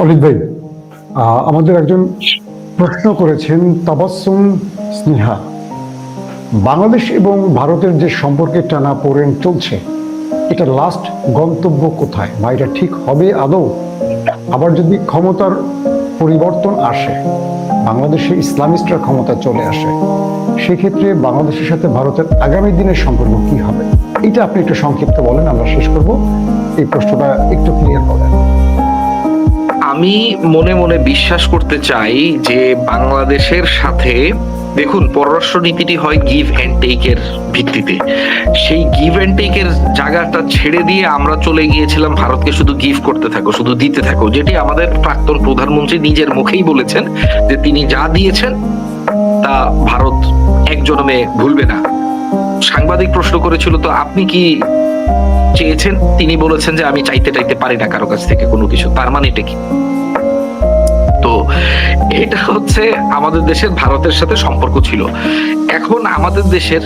অলিক ভাই, আমাদের একজন প্রশ্ন করেছেন, তাবাসসুম স্নেহা, বাংলাদেশ এবং ভারতের যে সম্পর্কে টানাপোড়েন চলছে, এটা লাস্ট গন্তব্য কোথায়, বা এটা ঠিক হবে আদৌ? আবার যদি ক্ষমতার পরিবর্তন আসে, বাংলাদেশে ইসলামিস্টরা ক্ষমতা চলে আসে, সেক্ষেত্রে বাংলাদেশের সাথে ভারতের আগামী দিনের সম্পর্ক কি হবে? এটা আপনি একটু সংক্ষিপ্ত বলেন, আমরা শেষ করব। এই প্রশ্নটা একটু ক্লিয়ার করেন। আমি মনে মনে বিশ্বাস করতে চাই যে বাংলাদেশের সাথে, দেখুন, পররাষ্ট্র নীতিটি হয় গিভ অ্যান্ড টেক এর ভিত্তিতে। সেই গিভ অ্যান্ড টেক এর জায়গাটা ছেড়ে দিয়ে আমরা চলে গিয়েছিলাম ভারতকে শুধু গিভ করতে থাকো, শুধু দিতে থাকো, যেটি আমাদের প্রাক্তন প্রধানমন্ত্রী নিজের মুখেই বলেছেন যে তিনি যা দিয়েছেন তা ভারত এক জনমে ভুলবে না। সাংবাদিক প্রশ্ন করেছিল, তো আপনি কি চেয়েছেন? তিনি বলেছেন যে আমি চাইতে চাইতে পারি না কারো কাছ থেকে কোনো কিছু। তার মানে এটা কি? তো এটা হচ্ছে আমাদের দেশের ভারতের সাথে সম্পর্ক ছিল। এখন আমাদের দেশের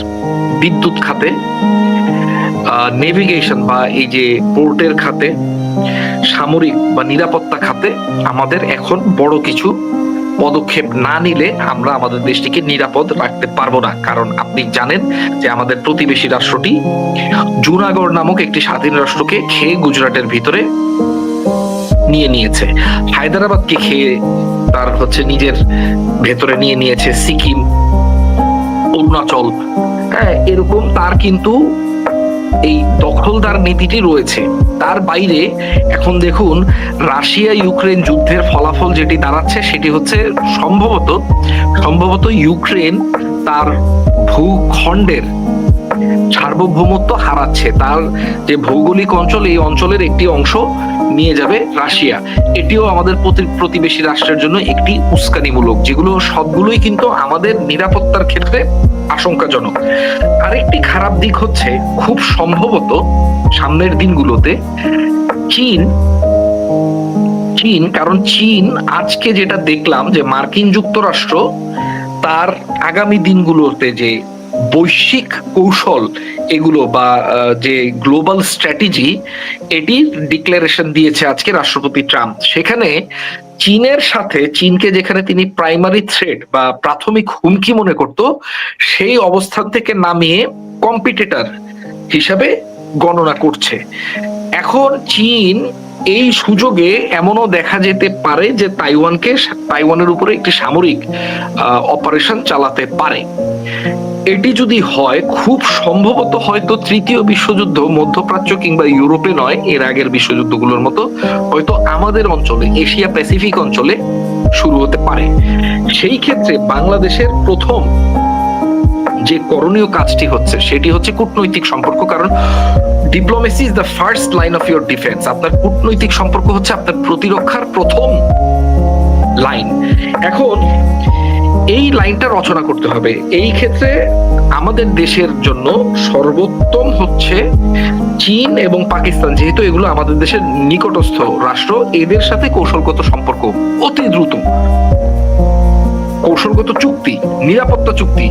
বিদ্যুৎ খাতে, নেভিগেশন বা এই যে পোর্টের খাতে, সামরিক বা নিরাপত্তা খাতে আমাদের এখন বড় কিছু পদক্ষেপ না নিলে আমরা আমাদের দেশটিকে নিরাপদ রাখতে পারবো না। কারণ আপনি জানেন যে আমাদের প্রতিবেশী রাষ্ট্রটি জুনাগড় নামক একটি স্বাধীন রাষ্ট্রকে খেয়ে গুজরাটের ভিতরে নিয়ে নিয়েছে, হায়দ্রাবাদকে খেয়ে তার নিজের ভেতরে নিয়ে নিয়েছে, সিকিম, অরুণাচল, হ্যাঁ, এরকম তার কিন্তু এই দখলদার নীতিটি রয়েছে। তার বাইরে এখন দেখুন, রাশিয়া ইউক্রেন যুদ্ধের ফলাফল যেটি দাঁড়াচ্ছে সেটি হচ্ছে সম্ভবত ইউক্রেন তার ভূখণ্ডের সার্বভৌমত্ব হারাচ্ছে। তার যে ভৌগোলিক অঞ্চল, এই অঞ্চলের একটি অংশ নিয়ে যাবে রাশিয়া। এটিও আমাদের প্রতিবেশী রাষ্ট্রের জন্য একটি উস্কানিমূলক, যেগুলো সবগুলোই কিন্তু আমাদের নিরাপত্তার ক্ষেত্রে আশঙ্কাজনক। আরেকটি খারাপ দিক হচ্ছে, খুব সম্ভবত সামনের দিনগুলোতে চীন, কারণ চীন আজকে যেটা দেখলাম যে মার্কিন যুক্তরাষ্ট্র তার আগামী দিনগুলোতে যে বৈশ্বিক কৌশল এগুলো বা যে গ্লোবাল স্ট্র্যাটেজি, এটির ডিক্লারেশন দিয়েছে আজকে রাষ্ট্রপতি ট্রাম্প। সেখানে চীনকে যেখানে তিনি প্রাইমারি থ্রেট বা প্রাথমিক হুমকি মনে করত, সেই অবস্থান থেকে নামিয়ে কম্পিটিটর হিসাবে গণনা করছে। এখন চীন এই সুযোগে এমনও দেখা যেতে পারে যে তাইওয়ানের উপরে একটি সামরিক অপারেশন চালাতে পারে। এটি যদি হয়, খুব সম্ভবত হয়তো তৃতীয় বিশ্বযুদ্ধ মধ্যপ্রাচ্য কিংবা ইউরোপে নয়, এর আগের বিশ্বযুদ্ধগুলোর মতো হয়তো আমাদের অঞ্চলে, এশিয়া প্যাসিফিক অঞ্চলে শুরু হতে পারে। সেই ক্ষেত্রে বাংলাদেশের প্রথম যে করণীয় কাজটি হচ্ছে সেটি হচ্ছে কূটনৈতিক সম্পর্ক। কারণ diplomacy is the first line of your defence. আপনার কূটনৈতিক সম্পর্ক হচ্ছে আপনার প্রতিরক্ষার প্রথম লাইন। এখন এই লাইনটা রচনা করতে হবে। এই ক্ষেত্রে আমাদের দেশের জন্য সর্বোত্তম হচ্ছে চীন এবং পাকিস্তান, যেহেতু এগুলো আমাদের দেশের নিকটস্থ রাষ্ট্র, এদের সাথে কৌশলগত সম্পর্ক অতি দ্রুত, কৌশলগত চুক্তি, নিরাপত্তা চুক্তি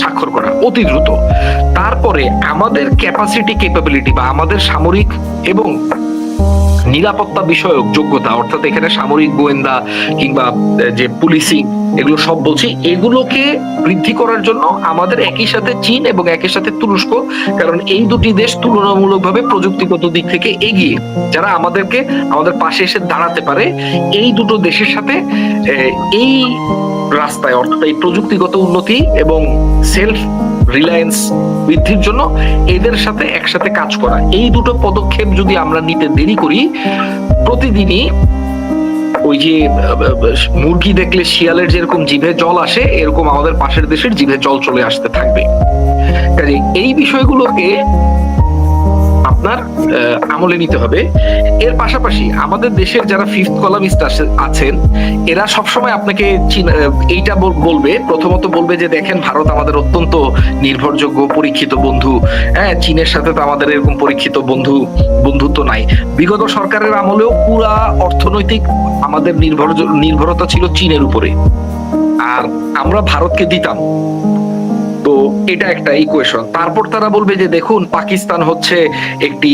স্বাক্ষর করা অতি দ্রুত। তারপরে আমাদের ক্যাপাবিলিটি বা আমাদের সামরিক এবং নিরাপত্তা বিষয়ক যোগ্যতা, অর্থাৎ এখানে সামরিক গোয়েন্দা কিংবা যে পুলিশিং, এগুলো সব বলছি, এগুলোকে বৃদ্ধি করার জন্য আমাদের একই সাথে চীন এবং একই সাথে তুরস্ক, কারণ এই দুটি দেশ তুলনামূলকভাবে প্রযুক্তিগত দিক থেকে এগিয়ে, যারা আমাদের পাশে এসে দাঁড়াতে পারে, এই দুটো দেশের সাথে এই রাস্তায়, অর্থাৎ এই প্রযুক্তিগত উন্নতি এবং সেলফ রিলায়েন্স বৃদ্ধির জন্য এদের সাথে একসাথে কাজ করা, এই দুটো পদক্ষেপ যদি আমরা নিতে দেরি করি, প্রতিদিনই ওই যে মুরগি দেখলে শিয়ালের যেরকম জিভে জল আসে, এরকম আমাদের পাশের দেশের জিভে জল চলে আসতে থাকবে। কাজে এই বিষয়গুলোকে আপনার আমলে নিতে হবে। এর পাশাপাশি আমাদের দেশের যারা ফিফথ কলামিস্ট আছেন, এরা সবসময় আপনাকে এইটা বলবে, প্রথমত বলবে যে দেখেন, ভারত আমাদের অত্যন্ত নির্ভরযোগ্য পরীক্ষিত বন্ধু, হ্যাঁ, চীনের সাথে তো আমাদের এরকম পরীক্ষিত বন্ধুত্ব নাই। বিগত সরকারের আমলেও পুরা অর্থনৈতিক আমাদের নির্ভরতা ছিল চীনের উপরে, আর আমরা ভারতকে দিতাম। তো এটা একটা ইকুয়েশন। তারপর তারা বলবে যে দেখুন পাকিস্তান হচ্ছে একটি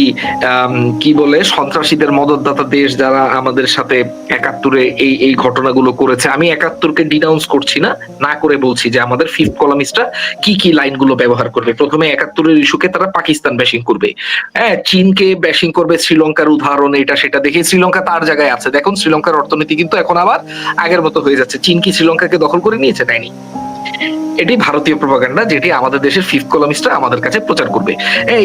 কি বলে সন্ত্রাসীদের মদতদাতা দেশ, যারা আমাদের সাথে ৭১-এ এই ঘটনাগুলো করেছে। আমি ৭১-কে ডিনাউন্স করছি না, না করে বলছি যে আমাদের ফিফথ কলামিস্টরা কি লাইনগুলো ব্যবহার করবে। প্রথমে ৭১-এর ইস্যুকে তারা পাকিস্তান ব্যাশিং করবে, হ্যাঁ, চীনকে ব্যাশিং করবে, শ্রীলঙ্কার উদাহরণ এটা সেটা দেখে। শ্রীলঙ্কা তার জায়গায় আছে, দেখুন শ্রীলঙ্কার অর্থনীতি কিন্তু এখন আবার আগের মতো হয়ে যাচ্ছে। চীন কি শ্রীলঙ্কাকে দখল করে নিয়েছে? নেয়নি। এটি ভারতীয় প্রপাগান্ডা, যেটি আমাদের দেশের ফিফথ কলামিস্টরা আমাদের কাছে প্রচার করবে।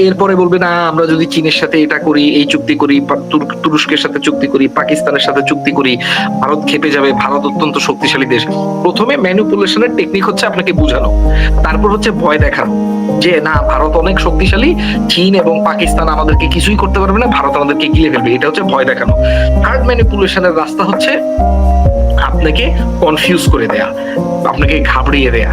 এরপরে বলবে না আমরা যদি চীনের সাথে এটা করি, এই চুক্তি করি, তুরস্কের সাথে চুক্তি করি, পাকিস্তানের সাথে চুক্তি করি, ভারত খেপে যাবে, ভারত অত্যন্ত শক্তিশালী দেশ। প্রথমে ম্যানিপুলেশনের টেকনিক হচ্ছে আপনাকে বুঝানো, তারপর হচ্ছে ভয় দেখানো যে না ভারত অনেক শক্তিশালী, চীন এবং পাকিস্তান আমাদেরকে কিছুই করতে পারবে না, ভারত আমাদেরকে গিলে ফেলবে। এটা হচ্ছে ভয় দেখানো। থার্ড ম্যানিপুলেশনের রাস্তা হচ্ছে আপনাকে কনফিউজ করে দেয়া, আপনাকে ঘাবড়িয়ে দেয়া।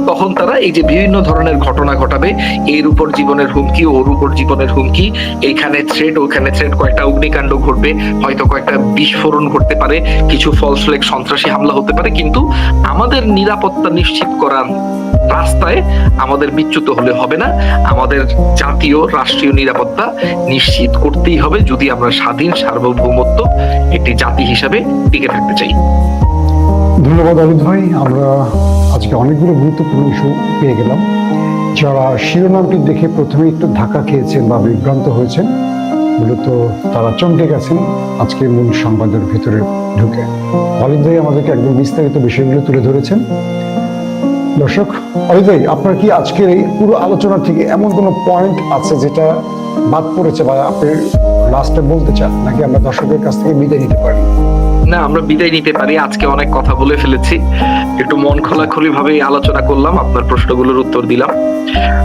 তখন তারা এই যে বিভিন্ন ধরনের ঘটনা ঘটাবে, এর উপর জীবনের হুমকি, ওর উপর জীবনের হুমকি, এইখানে থ্রেড, ওখানে থ্রেড, কয়েকটা অগ্নিকাণ্ড ঘটবে, হয়তো কয়েকটা বিস্ফোরণ ঘটতে পারে, কিছু ফলস ফ্ল্যাগ সন্ত্রাসী হামলা হতে পারে, কিন্তু আমাদের নিরাপত্তা নিশ্চিত করার রাস্তায় আমাদের বিচ্যুত হলে হবে না। আমাদের জাতীয় রাষ্ট্রীয় নিরাপত্তা নিশ্চিত করতেই হবে যদি আমরা স্বাধীন সার্বভৌমত্ব একটি জাতি হিসাবে টিকে থাকতে চাই। ধন্যবাদ অমিত ভাই। আমরা আজকে অনেকগুলো গুরুত্বপূর্ণ ইস্যু পেয়ে গেলাম। যারা শিরোনামটি দেখে প্রথমে একটু ধাক্কা খেয়েছেন বা বিভ্রান্ত হয়েছেন, মূলত তারা চমকে গেছেন আজকে মূল সংবাদের ভিতরে ঢুকে। অমিত ভাই আমাদেরকে একদম বিস্তারিত বিষয়গুলো তুলে ধরেছেন। দর্শক, অমিত ভাই আপনার কি আজকের এই পুরো আলোচনা থেকে এমন কোনো পয়েন্ট আছে যেটা বাদ পড়েছে বা আপনি লাস্টে বলতে চান, নাকি আমরা দর্শকের কাছ থেকে বিদায় নিতে পারি? না, আমরা বিদায় নিতে পারি। আজকে অনেক কথা বলে ফেলেছি, একটু মন খোলাখুলি ভাবে আলোচনা করলাম, আপনার প্রশ্নগুলোর উত্তর দিলাম।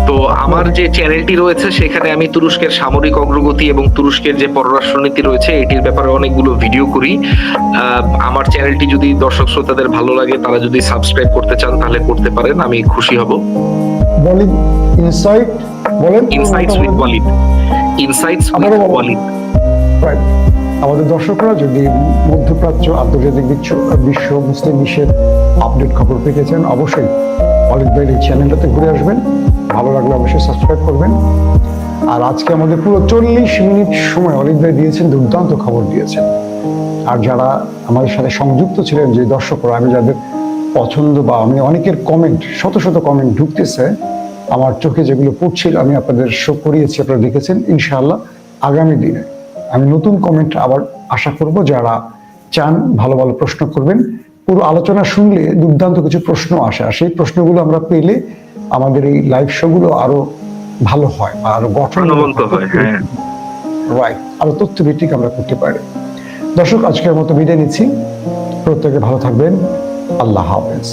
তো আমার যে চ্যানেলটি রয়েছে সেখানে আমি তুরস্কের সামরিক অগ্রগতি এবং তুরস্কের যে পররাষ্ট্রনীতি রয়েছে এটির ব্যাপারে অনেকগুলো ভিডিও করি। আমার চ্যানেলটি যদি দর্শক শ্রোতাদের ভালো লাগে, তারা যদি সাবস্ক্রাইব করতে চান তাহলে করতে পারেন, আমি খুশি হব। বলেন ইনসাইট, বলেন insights with Walid, insights with Walid. Right. আমাদের দর্শকরা যদি মধ্যপ্রাচ্য, আন্তর্জাতিক বিশ্ব, মুসলিম বিশ্বের আপডেট খবর পেতে চান, অবশ্যই অলিদ ভাইয়ের এই চ্যানেলটাতে ঘুরে আসবেন। ভালো লাগলে অবশ্যই সাবস্ক্রাইব করবেন। আর আজকে আমাদের পুরো 40 মিনিট সময় অলিদ ভাই দিয়েছেন, দুর্দান্ত খবর দিয়েছেন। আর যারা আমাদের সাথে সংযুক্ত ছিলেন, যে দর্শকরা, আমি যাদের পছন্দ বা আমি অনেকের কমেন্ট, শত শত কমেন্ট ঢুকতেছে আমার চোখে, যেগুলো পড়ছিল আমি আপনাদের শো করিয়েছি, আপনারা দেখেছেন। ইনশাআল্লাহ আগামী দিনে আমি নতুন কমেন্ট আবার আশা করব। যারা চান ভালো ভালো প্রশ্ন করবেন, পুরো আলোচনা শুনলে দুর্দান্ত কিছু প্রশ্ন আসে, আর সেই প্রশ্নগুলো আমরা পেলে আমাদের এই লাইভ শোগুলো আরো ভালো হয়, আরো গঠনবন্ত হয়, রাইট, আরো তথ্য ভিত্তিক আমরা করতে পারি। দর্শক, আজকের মতো বিদায় নিচ্ছি। প্রত্যেকে ভালো থাকবেন। আল্লাহ হাফেজ।